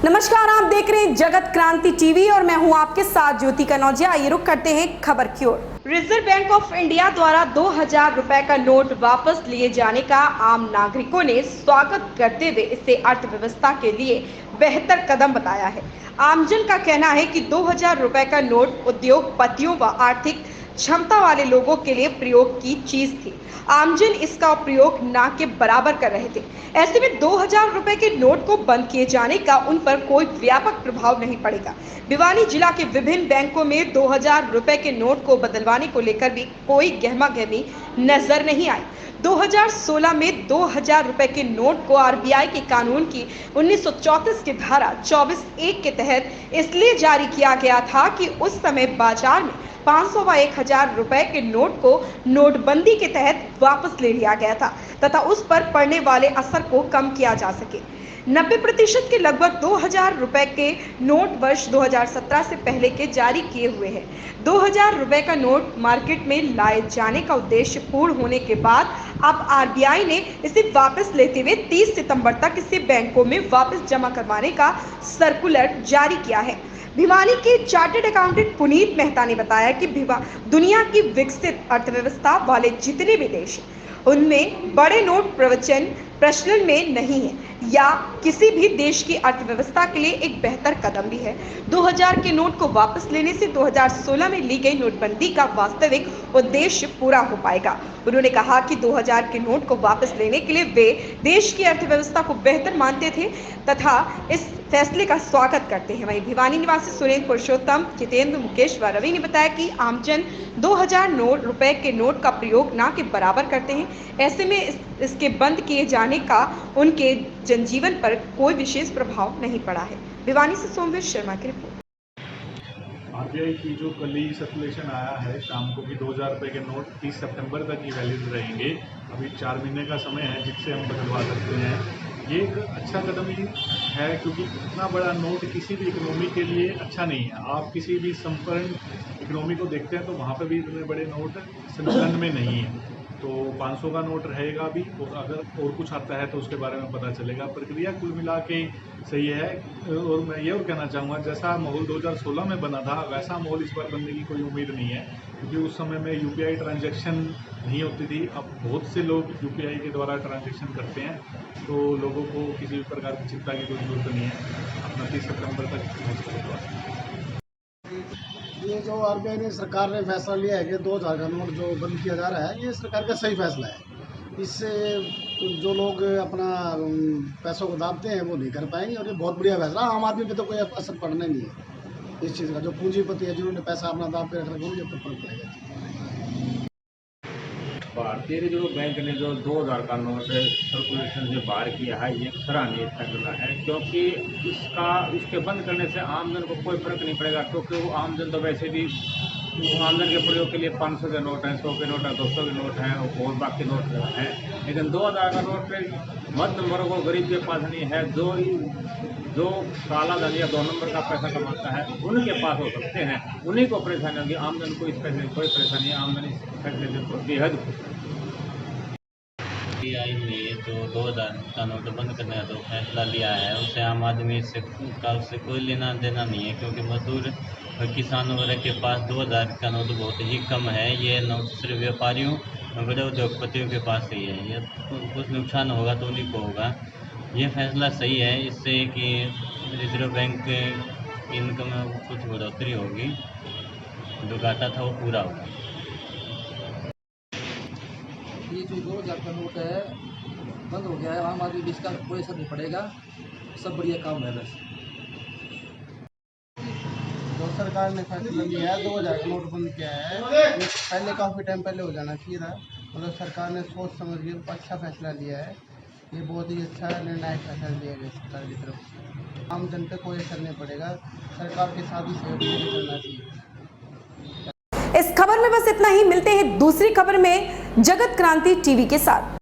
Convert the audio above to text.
नमस्कार, आप देख रहे हैं जगत क्रांति टीवी और मैं हूं आपके साथ ज्योति कनौजिया। आइए रुक करते हैं खबर की ओर। रिजर्व बैंक ऑफ इंडिया द्वारा 2000 रुपए का नोट वापस लिए जाने का आम नागरिकों ने स्वागत करते हुए इसे अर्थव्यवस्था के लिए बेहतर कदम बताया है। आमजन का कहना है कि 2000 रुपए का नोट उद्योगपतियों व आर्थिक क्षमता वाले लोगों के लिए प्रयोग की चीज थी। आमजन इसका प्रयोग ना के बराबर कर रहे थे। ऐसे में 2000 रुपए के नोट को बंद किए जाने का उन पर कोई व्यापक प्रभाव नहीं पड़ेगा। भिवानी जिला के विभिन्न बैंकों में 2000 रुपए के नोट को बदलवाने को लेकर भी कोई गहमागहमी नजर नहीं आई। 2016 में 2000 रुपए के नोट को आरबीआई के कानून की 1934 की धारा 24(1) के तहत इसलिए जारी किया गया था कि उस समय बाजार में 500 व 1000 रुपए के नोट को नोटबंदी के तहत वापस ले लिया गया था तथा उस पर पड़ने वाले असर को कम किया जा सके। 90% के लगभग 2000 रुपए के नोट वर्ष 2017 से पहले के जारी किए हुए हैं। 2000 रुपए का नोट मार्केट में लाए जाने का उद्देश्य पूर्ण होने के बाद अब आरबीआई ने इसे वापस लेते हुए 30 सितंबर तक इसे बैंकों में वापस जमा करवाने का सर्कुलर जारी किया है। भिवानी के चार्टर्ड अकाउंटेंट पुनीत मेहता ने बताया कि दुनिया की विकसित अर्थव्यवस्था वाले जितने भी देश उनमें बड़े नोट प्रचलन में नहीं है या किसी भी देश की अर्थव्यवस्था के लिए एक बेहतर कदम भी है। 2000 के नोट को वापस लेने से 2016 में ली गई नोटबंदी का वास्तविक उद्देश्य पूरा हो पाएगा। उन्होंने कहा कि 2000 के नोट को वापस लेने के लिए वे देश की अर्थव्यवस्था को बेहतर मानते थे तथा इस फैसले का स्वागत करते हैं। वहीं भिवानी निवासी सुरेंद्र पुरुषोत्तम, जितेंद्र, मुकेश व रवि ने बताया कि आमजन 2000 रुपए के नोट का प्रयोग ना के बराबर करते हैं। ऐसे में इसके बंद किए जाने का उनके जनजीवन पर कोई विशेष प्रभाव नहीं पड़ा है। भिवानी से सोमवीर शर्मा की रिपोर्ट। आरबीआई की जो कल ही सर्कुलेशन आया है शाम को कि 2000 रुपये के नोट 30 सितंबर तक ही वैलिड रहेंगे। अभी 4 महीने का समय है जिससे हम बदलवा सकते हैं। ये एक अच्छा कदम ही है क्योंकि इतना बड़ा नोट किसी भी इकोनॉमी के लिए अच्छा नहीं है। आप किसी भी संपन्न इकोनॉमी को देखते हैं तो वहाँ पर भी इतने बड़े नोट संचलन में नहीं है। तो 500 का नोट रहेगा भी और अगर और कुछ आता है तो उसके बारे में पता चलेगा। प्रक्रिया कुल मिला के सही है और मैं ये और कहना चाहूँगा जैसा माहौल 2016 में बना था वैसा माहौल इस बार बनने की कोई उम्मीद नहीं है क्योंकि उस समय में यूपीआई ट्रांजैक्शन नहीं होती थी। अब बहुत से लोग यूपीआई के द्वारा ट्रांजैक्शन करते हैं तो लोगों को किसी भी प्रकार की चिंता की कोई जरूरत नहीं है। अपना 30 सितंबर तक ये जो आरबीआई ने सरकार ने फैसला लिया है कि 2000 का नोट जो बंद किया जा रहा है, ये सरकार का सही फैसला है। इससे जो लोग अपना पैसों को दाबते हैं वो नहीं कर पाएंगे और ये बहुत बढ़िया फैसला। आम आदमी पे तो कोई असर पड़ना नहीं है इस चीज़ का। जो पूंजीपति है जिन्होंने पैसा अपना दाब के रख रखा उनके ऊपर फर्क पड़ेगा। भारतीय रिजर्व बैंक ने जो 2000 का नोट सर्कुलेशन से बाहर किया है ये सराहनीय फैसला है क्योंकि इसके बंद करने से आमजन को कोई फर्क नहीं पड़ेगा क्योंकि वो आमजन तो वैसे भी आमजन के प्रयोग के लिए 500 के नोट हैं, 100 के नोट हैं, 200 के नोट हैं और बाकी नोट हैं। लेकिन 2000 का नोट मध्यम वर्ग और गरीब के पास नहीं है। जो काला धन या 2 नंबर का पैसा कमाता है उनके पास हो सकते हैं, उन्हीं को परेशानी होगी। आमजन को इस पैसे में कोई परेशानी है। आमजन इस फैसले से बेहद खुश है। आरबीआई ने जो 2000 का नोट बंद करने का जो फैसला लिया है उसे आम आदमी से कोई लेना देना नहीं है क्योंकि मजदूर और किसानों वगैरह के पास 2000 का नोट बहुत ही कम है। ये नोट सिर्फ व्यापारियों और बड़े उद्योगपतियों के पास ही है। ये कुछ नुकसान होगा तो उन्हीं को होगा। ये फैसला सही है इससे कि रिजर्व बैंक के इनकम में कुछ बढ़ोतरी होगी, जो घाटा था वो पूरा होगा। ये जो 2000 का नोट है बंद हो गया है, आम आदमी इसका कोई असर नहीं पड़ेगा। सब बढ़िया काम है। बस जो सरकार ने फैसला लिया है 2000 का नोट बंद किया है, ये पहले काफ़ी टाइम पहले हो जाना चाहिए था। मतलब सरकार ने सोच समझ के अच्छा फैसला लिया है। ये बहुत ही अच्छा निर्णायक फैसला लिया गया सरकार की तरफ से। आम जन पे कोई असर नहीं पड़ेगा। सरकार के साथ ही सहयोग चलना चाहिए। इस खबर में बस इतना ही। मिलते हैं दूसरी खबर में जगत क्रांति टीवी के साथ।